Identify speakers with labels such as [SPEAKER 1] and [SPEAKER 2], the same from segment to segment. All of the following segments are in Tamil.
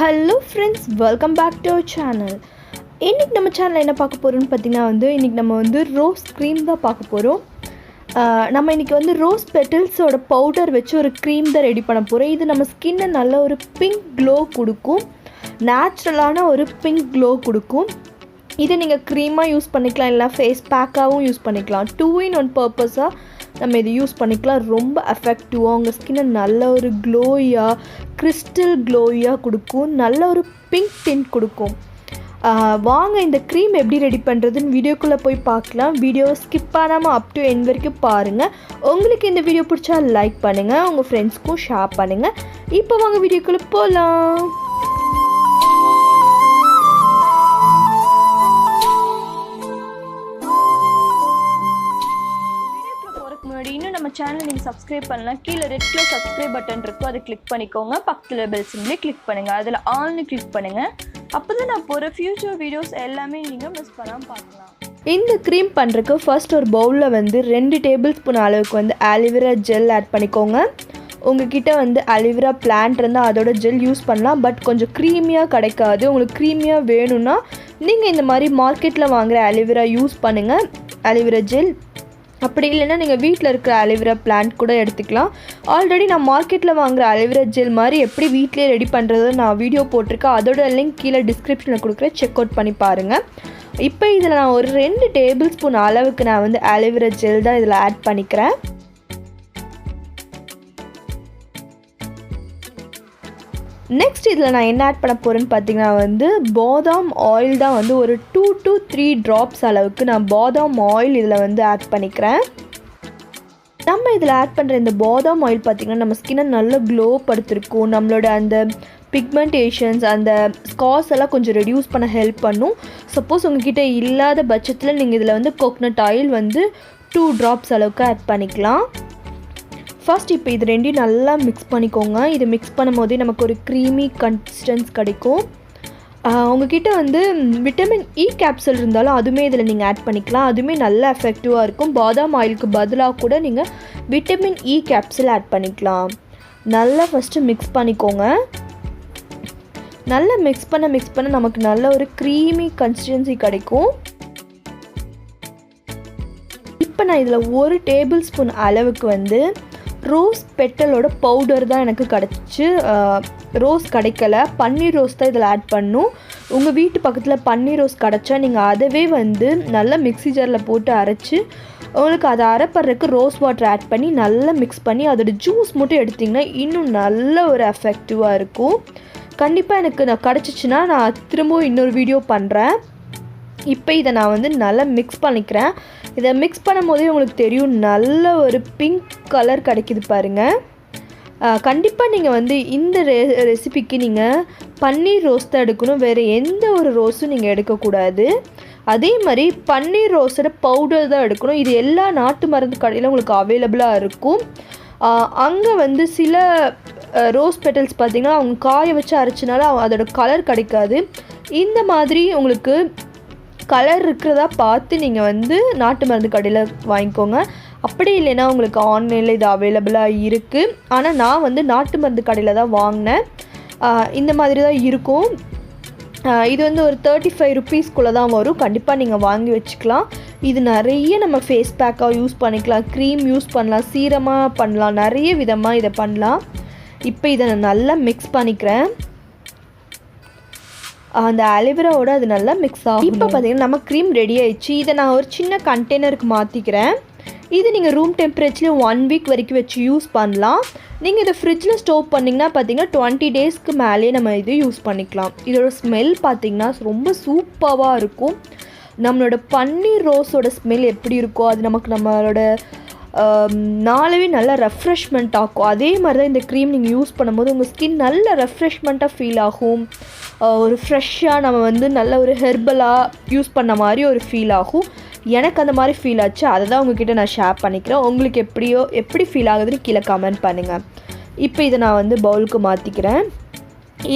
[SPEAKER 1] Hello friends, welcome back to our channel. இன்றைக்கி நம்ம சேனலில் என்ன பார்க்க போகிறோம்னு பார்த்தீங்கன்னா இன்றைக்கி நம்ம ரோஸ் க்ரீம் தான் பார்க்க போகிறோம். நம்ம இன்றைக்கி ரோஸ் பெட்டல்ஸோட பவுடர் வச்சு ஒரு க்ரீம் தான் ரெடி பண்ண போகிறோம். இது நம்ம ஸ்கின்னை நல்ல ஒரு பிங்க் க்ளோ கொடுக்கும், நேச்சுரலான ஒரு பிங்க் க்ளோ கொடுக்கும். இதை நீங்கள் க்ரீமாக யூஸ் பண்ணிக்கலாம், இல்லை ஃபேஸ் பேக்காகவும் யூஸ் பண்ணிக்கலாம். 2-in-1 பர்பஸாக நம்ம இதை யூஸ் பண்ணிக்கலாம். ரொம்ப எஃபெக்டிவாக உங்கள் ஸ்கின்னை நல்ல ஒரு க்ளோயாக, கிறிஸ்டல் க்ளோயாக கொடுக்கும், நல்ல ஒரு பிங்க் டிண்ட் கொடுக்கும். வாங்க இந்த க்ரீம் எப்படி ரெடி பண்ணுறதுன்னு வீடியோக்குள்ளே போய் பார்க்கலாம். வீடியோவை ஸ்கிப் பண்ணாமல் அப் டு எண்ட் வரைக்கும் பாருங்கள். உங்களுக்கு இந்த வீடியோ பிடிச்சா லைக் பண்ணுங்கள், உங்கள் ஃப்ரெண்ட்ஸ்க்கும் ஷேர் பண்ணுங்கள். இப்போ வாங்க வீடியோக்குள்ளே போகலாம். இன்னும் நம்ம சேனல் நீங்கள் சப்ஸ்கிரைப் பண்ணலாம். கீழே ரெட் கலர் சப்ஸ்கிரைப் பட்டன் இருக்கும், அதை கிளிக் பண்ணிக்கோங்க. பக்கத்தில் பெல் சிம்பிளே கிளிக் பண்ணுங்கள், அதில் ஆல்னு கிளிக் பண்ணுங்கள். அப்போ தான் நான் போகிற ஃப்யூச்சர் வீடியோஸ் எல்லாமே நீங்கள் மிஸ் பண்ணாமல் பார்க்கலாம். இந்த க்ரீம் பண்ணுறதுக்கு ஃபர்ஸ்ட் ஒரு பவுலில் 2 டேபிள் ஸ்பூன் அளவுக்கு ஆலிவேரா ஜெல் ஆட் பண்ணிக்கோங்க. உங்ககிட்ட அலிவேரா பிளான்ட் இருந்தால் அதோட ஜெல் யூஸ் பண்ணலாம். பட் கொஞ்சம் க்ரீமியாக கிடைக்காது. உங்களுக்கு க்ரீமியாக வேணும்னா நீங்கள் இந்த மாதிரி மார்க்கெட்டில் வாங்குகிற அலிவேரா யூஸ் பண்ணுங்கள், அலிவேரா ஜெல். அப்படி இல்லைன்னா நீங்கள் வீட்டில் இருக்கிற அலிவேரா பிளான்ட் கூட எடுத்துக்கலாம். ஆல்ரெடி நான் மார்க்கெட்டில் வாங்குகிற அலிவேரா ஜெல் மாதிரி எப்படி வீட்டிலே ரெடி பண்ணுறது நான் வீடியோ போட்டிருக்கேன். அதோட லிங்க் கீழே டிஸ்கிரிப்ஷனில் கொடுக்குறேன், செக் அவுட் பண்ணி பாருங்கள். இப்போ இதில் நான் ஒரு 2 டேபிள் ஸ்பூன் அளவுக்கு நான் அலிவேரா ஜெல் தான் இதில் ஆட் பண்ணிக்கிறேன். நெக்ஸ்ட் இதில் நான் என்ன ஆட் பண்ண போகிறேன்னு பார்த்தீங்கன்னா பாதாம் ஆயில் தான் ஒரு 2 to 3 ட்ராப்ஸ் அளவுக்கு நான் பாதாம் ஆயில் இதில் ஆட் பண்ணிக்கிறேன். நம்ம இதில் ஆட் பண்ணுற இந்த பாதாம் ஆயில் பார்த்திங்கன்னா நம்ம ஸ்கின்னை நல்லா க்ளோ படுத்திருக்கும். நம்மளோட அந்த பிக்மெண்டேஷன்ஸ், அந்த ஸ்கார்ஸ் எல்லாம் கொஞ்சம் ரெடியூஸ் பண்ண ஹெல்ப் பண்ணும். சப்போஸ் உங்ககிட்ட இல்லாத பட்சத்தில் நீங்கள் இதில் கோகனட் ஆயில் 2 ட்ராப்ஸ் அளவுக்கு ஆட் பண்ணிக்கலாம். ஃபர்ஸ்ட் இப்போ இது ரெண்டையும் நல்லா மிக்ஸ் பண்ணிக்கோங்க. இது மிக்ஸ் பண்ணும் போதே நமக்கு ஒரு க்ரீமி கன்சிஸ்டன்ஸ் கிடைக்கும். உங்ககிட்ட விட்டமின் இ கேப்சூல் இருந்தாலும் அதுவுமே இதில் நீங்கள் ஆட் பண்ணிக்கலாம். அதுவுமே நல்லா எஃபெக்டிவாக இருக்கும். பாதாம் ஆயிலுக்கு பதிலாக கூட நீங்கள் விட்டமின் இ கேப்சூல் ஆட் பண்ணிக்கலாம். நல்லா ஃபஸ்ட்டு மிக்ஸ் பண்ணிக்கோங்க. நல்லா மிக்ஸ் பண்ண நமக்கு நல்ல ஒரு க்ரீமி கன்சிஸ்டன்சி கிடைக்கும். இப்போ நான் இதில் 1 டேபிள் ஸ்பூன் அளவுக்கு ரோஸ் பெட்டலோட பவுடர் தான் எனக்கு கிடச்சிச்சு. ரோஸ் கிடைக்கல, பன்னீர் ரோஸ் தான் இதில் ஆட் பண்ணும். உங்கள் வீட்டு பக்கத்தில் பன்னீர் ரோஸ் கிடச்சா நீங்கள் அதவே நல்லா மிக்ஸி ஜாரில் போட்டு அரைச்சி, உங்களுக்கு அதை அரைப்படுறதுக்கு ரோஸ் வாட்டர் ஆட் பண்ணி நல்லா மிக்ஸ் பண்ணி அதோட ஜூஸ் மட்டும் எடுத்திங்கன்னா இன்னும் நல்ல ஒரு எஃபெக்டிவாக இருக்கும். கண்டிப்பாக எனக்கு கிடச்சிச்சின்னா நான் திரும்பவும் இன்னொரு வீடியோ பண்ணுறேன். இப்போ இதை நான் நல்லா மிக்ஸ் பண்ணிக்கிறேன். இதை மிக்ஸ் பண்ணும் போதே உங்களுக்கு தெரியும் நல்ல ஒரு பிங்க் கலர் கிடைக்கிது பாருங்கள். கண்டிப்பாக நீங்கள் இந்த ரெசிபிக்கு நீங்கள் பன்னீர் ரோஸ் தான் எடுக்கணும், வேறு எந்த ஒரு ரோஸும் நீங்கள் எடுக்கக்கூடாது. அதே மாதிரி பன்னீர் ரோஸோட பவுடர் தான் எடுக்கணும். இது எல்லா நாட்டு மருந்து கடையில் உங்களுக்கு அவைலபிளாக இருக்கும். அங்கே சில ரோஸ் பெட்டல்ஸ் பார்த்திங்கன்னா அவங்க காய வச்சு அரைச்சினால அதோட கலர் கிடைக்காது. இந்த மாதிரி உங்களுக்கு கலர் இருக்கிறதா பார்த்து நீங்கள் நாட்டு மருந்து கடையில் வாங்கிக்கோங்க. அப்படி இல்லைன்னா உங்களுக்கு ஆன்லைனில் இது அவைலபிளாக இருக்குது. ஆனால் நான் நாட்டு மருந்து கடையில் தான் வாங்கினேன். இந்த மாதிரி தான் இருக்கும். இது ஒரு 35 ருப்பீஸ்க்குள்ளே தான் வரும். கண்டிப்பாக நீங்கள் வாங்கி வச்சுக்கலாம். இது நிறைய நம்ம ஃபேஸ் பேக்காக யூஸ் பண்ணிக்கலாம், க்ரீம் யூஸ் பண்ணலாம், சீரமாக பண்ணலாம், நிறைய விதமாக இதை பண்ணலாம். இப்போ இதை நான் நல்லா மிக்ஸ் பண்ணிக்கிறேன். அந்த அலிவேராவோட அது நல்லா மிக்ஸ் ஆகும். இப்போ பார்த்தீங்கன்னா நம்ம க்ரீம் ரெடி ஆயிடுச்சு. இதை நான் ஒரு சின்ன கண்டெய்னருக்கு மாற்றிக்கிறேன். இது நீங்கள் ரூம் டெம்பரேச்சர்லேயும் 1 வீக் வரைக்கும் வச்சு யூஸ் பண்ணலாம். நீங்கள் இதை ஃப்ரிட்ஜில் ஸ்டோர் பண்ணிங்கன்னா பார்த்தீங்கன்னா 20 டேஸ்க்கு மேலேயே நம்ம இது யூஸ் பண்ணிக்கலாம். இதோட ஸ்மெல் பார்த்திங்கன்னா ரொம்ப சூப்பராக இருக்கும். நம்மளோட பன்னீர் ரோஸோட ஸ்மெல் எப்படி இருக்கோ அது நமக்கு நம்மளோட நாளவே நல்லா ரெஃப்ரெஷ்மெண்ட் ஆகும். அதே மாதிரி தான் இந்த க்ரீம் நீங்கள் யூஸ் பண்ணும்போது உங்கள் ஸ்கின் நல்ல ரெஃப்ரெஷ்மெண்ட்டாக ஃபீல் ஆகும். ஒரு ஃப்ரெஷ்ஷாக நம்ம நல்ல ஒரு ஹெர்பலாக யூஸ் பண்ண மாதிரி ஒரு ஃபீல் ஆகும். எனக்கு அந்த மாதிரி ஃபீல் ஆச்சு. அதை தான் உங்ககிட்ட நான் ஷேர் பண்ணிக்கிறேன். உங்களுக்கு எப்படி ஃபீல் ஆகுதுன்னு கீழே கமெண்ட் பண்ணுங்கள். இப்போ இதை நான் பவுலுக்கு மாற்றிக்கிறேன்.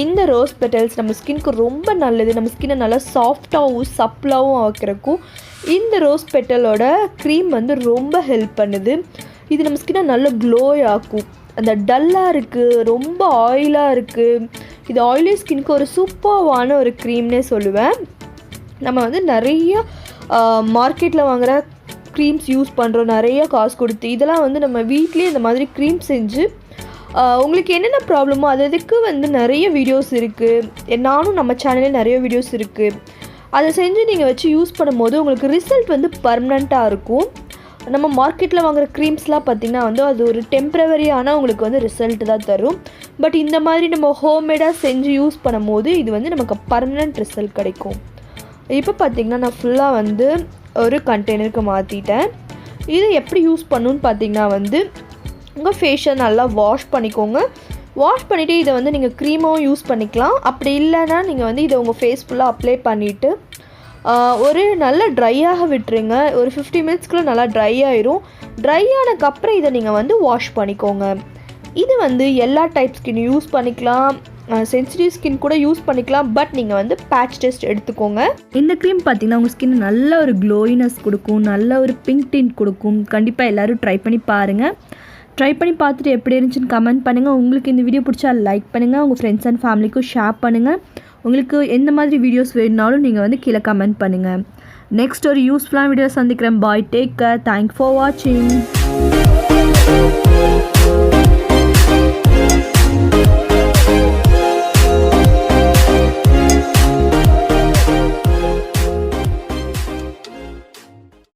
[SPEAKER 1] இந்த ரோஸ் பெட்டல்ஸ் நம்ம ஸ்கின்க்கு ரொம்ப நல்லது. நம்ம ஸ்கின்னை நல்லா சாஃப்டாகவும் சப்ளாகவும் ஆக்கிறக்கும் இந்த ரோஸ் பெட்டலோட க்ரீம் ரொம்ப ஹெல்ப் பண்ணுது. இது நம்ம ஸ்கின்னை நல்லா க்ளோ ஆக்கும். அந்த டல்லாக இருக்குது, ரொம்ப ஆயிலாக இருக்குது. இது ஆயிலி ஸ்கின்க்கு ஒரு சூப்பர்வான ஒரு க்ரீம்னே சொல்லுவேன். நம்ம வந்து நிறைய மார்க்கெட்டில் வாங்குகிற க்ரீம்ஸ் யூஸ் பண்ணுறோம், நிறைய காசு கொடுத்து. இதெல்லாம் வந்து நம்ம வீட்லேயே இந்த மாதிரி க்ரீம் செஞ்சு உங்களுக்கு என்னென்ன ப்ராப்ளமோ அதுக்கு வந்து நிறைய வீடியோஸ் இருக்குது. நானும் நம்ம சேனலில் நிறைய வீடியோஸ் இருக்குது. அதை செஞ்சு நீங்கள் வச்சு யூஸ் பண்ணும்போது உங்களுக்கு ரிசல்ட் வந்து பர்மனெண்ட்டாக இருக்கும். நம்ம மார்க்கெட்டில் வாங்குகிற க்ரீம்ஸ்லாம் பார்த்திங்கன்னா வந்து அது ஒரு டெம்ப்ரவரியான உங்களுக்கு வந்து ரிசல்ட் தான் தரும். பட் இந்த மாதிரி நம்ம ஹோம்மேடாக செஞ்சு யூஸ் பண்ணும்போது இது வந்து நமக்கு பர்மனெண்ட் ரிசல்ட் கிடைக்கும். இப்போ பார்த்திங்கன்னா நான் ஃபுல்லாக வந்து ஒரு கண்டெய்னருக்கு மாற்றிட்டேன். இதை எப்படி யூஸ் பண்ணணுன்னு பார்த்திங்கன்னா வந்து உங்கள் ஃபேஸை நல்லா வாஷ் பண்ணிக்கோங்க. வாஷ் பண்ணிவிட்டு இதை வந்து நீங்கள் க்ரீமாகவும் யூஸ் பண்ணிக்கலாம். அப்படி இல்லைன்னா நீங்கள் வந்து இதை உங்கள் ஃபேஸ் ஃபுல்லாக அப்ளை பண்ணிவிட்டு ஒரு நல்லா ட்ரையாக விட்டுருங்க. ஒரு 50 மினிட்ஸ்க்குள்ளே நல்லா ட்ரை ஆயிரும். ட்ரை ஆனதுக்கப்புறம் இதை நீங்கள் வந்து வாஷ் பண்ணிக்கோங்க. இது வந்து எல்லா டைப் ஸ்கின் யூஸ் பண்ணிக்கலாம், சென்சிட்டிவ் ஸ்கின் கூட யூஸ் பண்ணிக்கலாம். பட் நீங்கள் வந்து பேட்ச் டெஸ்ட் எடுத்துக்கோங்க. இந்த க்ரீம் பார்த்திங்கன்னா உங்கள் ஸ்கின் நல்ல ஒரு க்ளோயினஸ் கொடுக்கும், நல்ல ஒரு பிங்க் டிண்ட் கொடுக்கும். கண்டிப்பாக எல்லோரும் ட்ரை பண்ணி பாருங்கள். ட்ரை பண்ணி பார்த்துட்டு எப்படி இருந்துச்சுன்னு கமெண்ட் பண்ணுங்கள். உங்களுக்கு இந்த வீடியோ பிடிச்சா லைக் பண்ணுங்கள், உங்கள் ஃப்ரெண்ட்ஸ் அண்ட் ஃபேமிலிக்கும் ஷேர் பண்ணுங்கள். உங்களுக்கு எந்த மாதிரி வீடியோஸ் வேணுனாலும் நீங்கள் வந்து கீழே கமெண்ட் பண்ணுங்கள். நெக்ஸ்ட் ஒரு யூஸ்ஃபுல்லான வீடியோ சந்திக்கிறேன். பாய், டேக் கேர், தேங்க்ஸ் ஃபார் வாட்சிங்.